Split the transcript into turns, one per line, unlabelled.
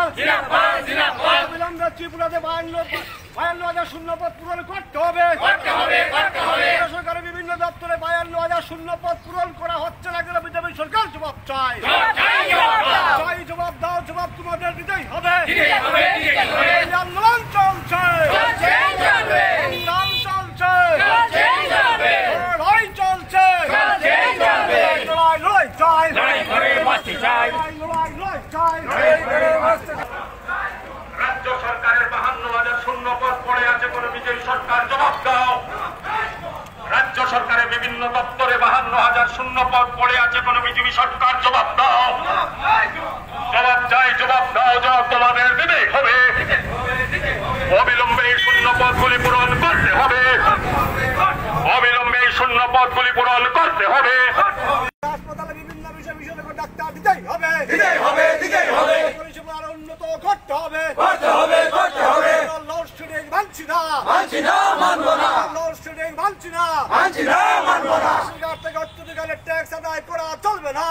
অবিলম্বে ত্রিপুরাতে 52,000 শূন্যপদ পূরণ করতে হবে। সরকারের বিভিন্ন দপ্তরে 52,000 শূন্যপদ পূরণ করা হচ্ছে না কেন? বিজেপি সরকার জবাব চাই। জবাব দাও, জবাব তোমাদের দিতেই হবে। আন্দোলন চলছে, সংগ্রাম চলছে, লড়াই চলছে, লড়াই চাই, লড়াই চাই।
রাজ্য সরকারের 52,000 শূন্যপদ পড়ে আছে, কোন বিজেপি সরকার জবাব দাও। রাজ্য সরকারের বিভিন্ন দপ্তরে 52,000 শূন্যপদ পড়ে আছে, কোন বিজেপি সরকার জবাব দাও। জবাব চাই, জবাব দাও, জবাব তোমাদের দিতেই হবে। অবিলম্বে এই শূন্যপদগুলি পূরণ করতে হবে। অবিলম্বে এই শূন্যপদগুলি পূরণ করতে হবে।
হাসপাতালে বিভিন্ন বিষয় ডাক্তার দিতেই হবে। পরিষেবা আরো উন্নত করতে হবে। লোডশেডিং মানছি না, লোডশেডিং মানছি না। সরকার থেকে অত্যধিক ট্যাক্স আদায় করা চলবে না।